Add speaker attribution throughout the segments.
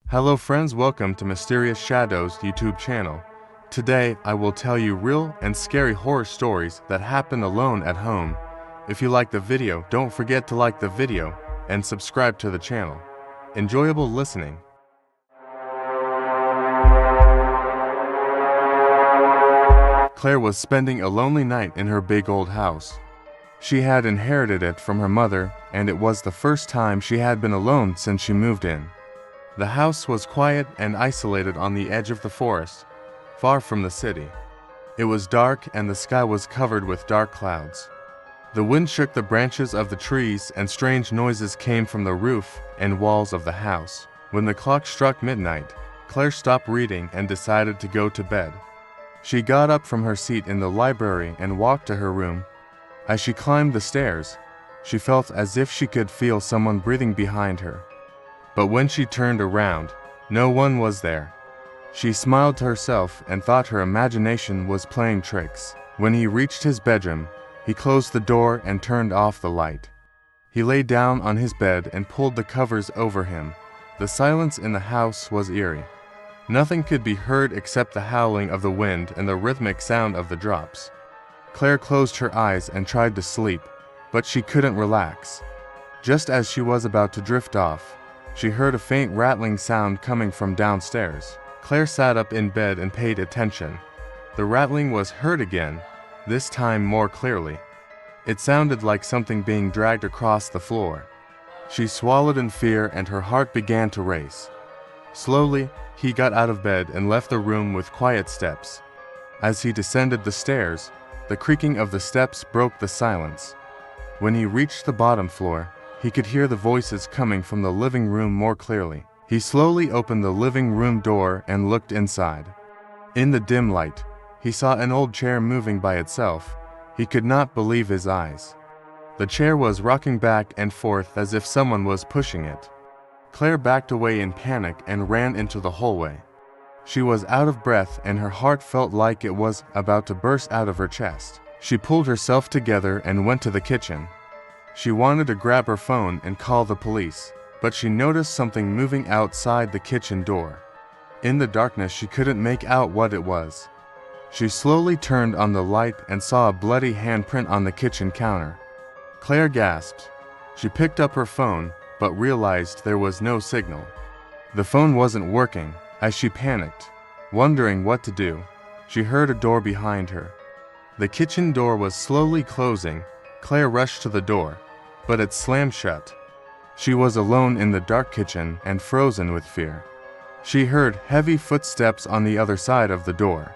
Speaker 1: Hello friends, welcome to Mysterious Shadows YouTube channel. Today I will tell you real and scary horror stories that happen alone at home. If you like the video, don't forget to like the video and subscribe to the channel. Enjoyable listening. Claire was spending a lonely night in her big old house. She had inherited it from her mother, and it was the first time she had been alone since she moved in. The house was quiet and isolated on the edge of the forest, far from the city. It was dark and the sky was covered with dark clouds. The wind shook the branches of the trees and strange noises came from the roof and walls of the house. When the clock struck midnight, Claire stopped reading and decided to go to bed. She got up from her seat in the library and walked to her room. As she climbed the stairs, she felt as if she could feel someone breathing behind her. But when she turned around, no one was there. She smiled to herself and thought her imagination was playing tricks. When he reached his bedroom, he closed the door and turned off the light. He lay down on his bed and pulled the covers over him. The silence in the house was eerie. Nothing could be heard except the howling of the wind and the rhythmic sound of the drops. Claire closed her eyes and tried to sleep, but she couldn't relax. Just as she was about to drift off, she heard a faint rattling sound coming from downstairs. Claire sat up in bed and paid attention. The rattling was heard again, this time more clearly. It sounded like something being dragged across the floor. She swallowed in fear and her heart began to race. Slowly, he got out of bed and left the room with quiet steps. As he descended the stairs, the creaking of the steps broke the silence. When he reached the bottom floor, he could hear the voices coming from the living room more clearly. He slowly opened the living room door and looked inside. In the dim light, he saw an old chair moving by itself. He could not believe his eyes. The chair was rocking back and forth as if someone was pushing it. Claire backed away in panic and ran into the hallway. She was out of breath and her heart felt like it was about to burst out of her chest. She pulled herself together and went to the kitchen. She wanted to grab her phone and call the police, but she noticed something moving outside the kitchen door. In the darkness, she couldn't make out what it was. She slowly turned on the light and saw a bloody handprint on the kitchen counter. Claire gasped. She picked up her phone, but realized there was no signal. The phone wasn't working. As she panicked, wondering what to do, she heard a door behind her. The kitchen door was slowly closing. Claire rushed to the door, but it slammed shut. She was alone in the dark kitchen and frozen with fear. She heard heavy footsteps on the other side of the door.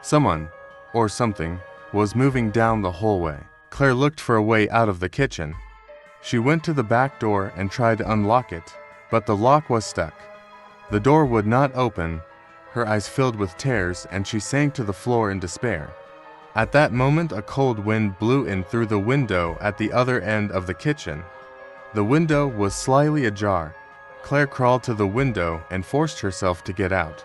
Speaker 1: Someone, or something, was moving down the hallway. Claire looked for a way out of the kitchen. She went to the back door and tried to unlock it, but the lock was stuck. The door would not open. Her eyes filled with tears and she sank to the floor in despair. At that moment, a cold wind blew in through the window at the other end of the kitchen. The window was slightly ajar. Claire crawled to the window and forced herself to get out.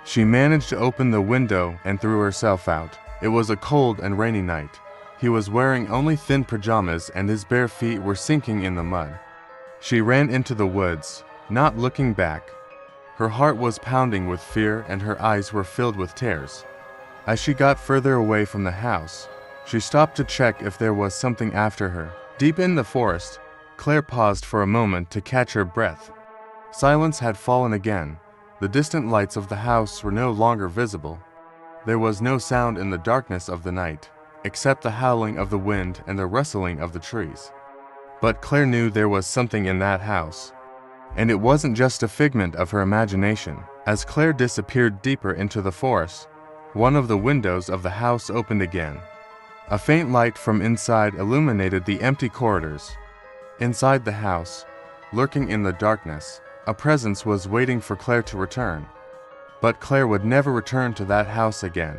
Speaker 1: She managed to open the window and threw herself out. It was a cold and rainy night. He was wearing only thin pajamas and his bare feet were sinking in the mud. She ran into the woods, not looking back. Her heart was pounding with fear and her eyes were filled with tears. As she got further away from the house, she stopped to check if there was something after her. Deep in the forest, Claire paused for a moment to catch her breath. Silence had fallen again. The distant lights of the house were no longer visible. There was no sound in the darkness of the night, except the howling of the wind and the rustling of the trees. But Claire knew there was something in that house. And it wasn't just a figment of her imagination. As Claire disappeared deeper into the forest, one of the windows of the house opened again. A faint light from inside illuminated the empty corridors. Inside the house, lurking in the darkness, a presence was waiting for Claire to return. But Claire would never return to that house again.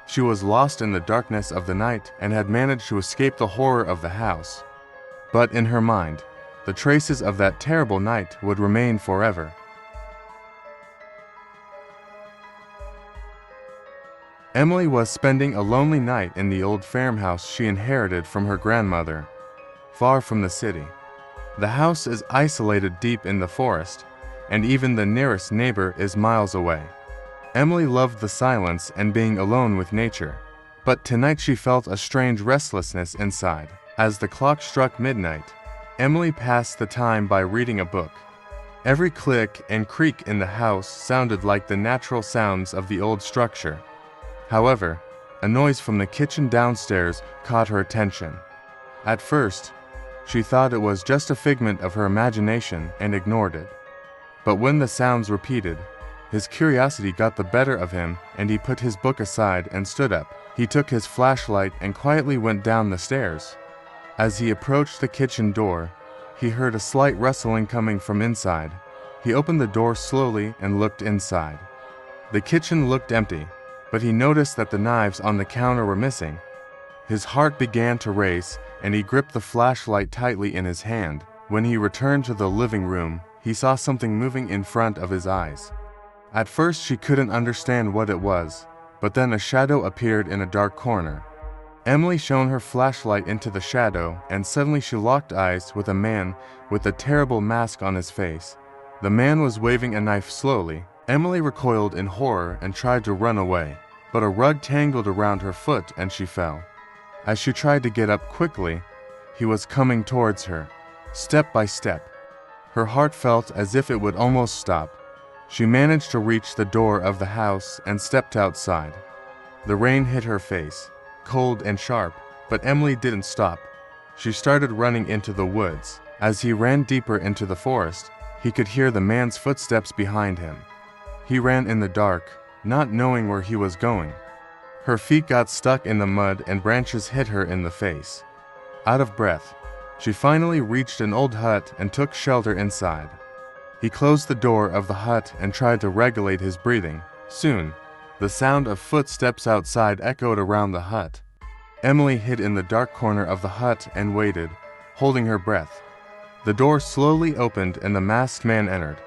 Speaker 1: She was lost in the darkness of the night and had managed to escape the horror of the house. But in her mind, the traces of that terrible night would remain forever. Emily was spending a lonely night in the old farmhouse she inherited from her grandmother, far from the city. The house is isolated deep in the forest, and even the nearest neighbor is miles away. Emily loved the silence and being alone with nature. But tonight she felt a strange restlessness inside. As the clock struck midnight, Emily passed the time by reading a book. Every click and creak in the house sounded like the natural sounds of the old structure. However, a noise from the kitchen downstairs caught her attention. At first, she thought it was just a figment of her imagination and ignored it. But when the sounds repeated, his curiosity got the better of him and he put his book aside and stood up. He took his flashlight and quietly went down the stairs. As he approached the kitchen door, he heard a slight rustling coming from inside. He opened the door slowly and looked inside. The kitchen looked empty, but he noticed that the knives on the counter were missing. His heart began to race, and he gripped the flashlight tightly in his hand. When he returned to the living room, he saw something moving in front of his eyes. At first she couldn't understand what it was, but then a shadow appeared in a dark corner. Emily shone her flashlight into the shadow, and suddenly she locked eyes with a man with a terrible mask on his face. The man was waving a knife slowly. Emily recoiled in horror and tried to run away, but a rug tangled around her foot and she fell. As she tried to get up quickly, he was coming towards her, step by step. Her heart felt as if it would almost stop. She managed to reach the door of the house and stepped outside. The rain hit her face, cold and sharp, but Emily didn't stop. She started running into the woods. As he ran deeper into the forest, he could hear the man's footsteps behind him. He ran in the dark, not knowing where he was going. Her feet got stuck in the mud and branches hit her in the face. Out of breath, she finally reached an old hut and took shelter inside. He closed the door of the hut and tried to regulate his breathing. Soon, the sound of footsteps outside echoed around the hut. Emily hid in the dark corner of the hut and waited, holding her breath. The door slowly opened and the masked man entered.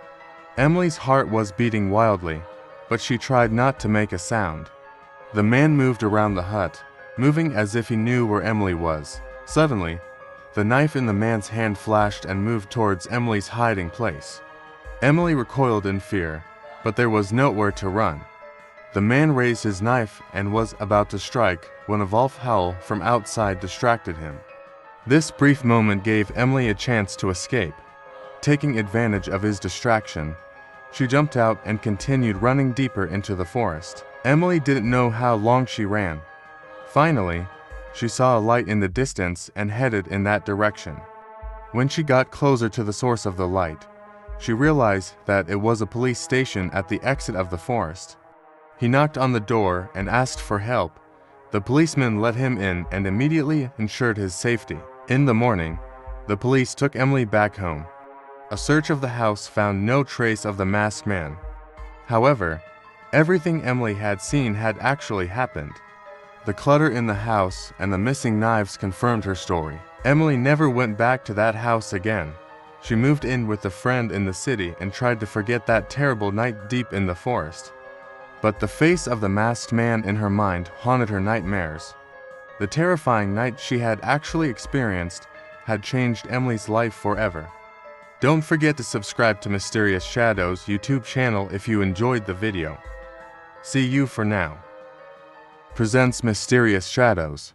Speaker 1: Emily's heart was beating wildly, but she tried not to make a sound. The man moved around the hut, moving as if he knew where Emily was. Suddenly, the knife in the man's hand flashed and moved towards Emily's hiding place. Emily recoiled in fear, but there was nowhere to run. The man raised his knife and was about to strike when a wolf howl from outside distracted him. This brief moment gave Emily a chance to escape. Taking advantage of his distraction, she jumped out and continued running deeper into the forest. Emily didn't know how long she ran. Finally, she saw a light in the distance and headed in that direction. When she got closer to the source of the light, she realized that it was a police station at the exit of the forest. He knocked on the door and asked for help. The policeman let him in and immediately ensured his safety. In the morning, the police took Emily back home. A search of the house found no trace of the masked man. However, everything Emily had seen had actually happened. The clutter in the house and the missing knives confirmed her story. Emily never went back to that house again. She moved in with a friend in the city and tried to forget that terrible night deep in the forest. But the face of the masked man in her mind haunted her nightmares. The terrifying night she had actually experienced had changed Emily's life forever. Don't forget to subscribe to Mysterious Shadows YouTube channel if you enjoyed the video. See you for now. Presents Mysterious Shadows.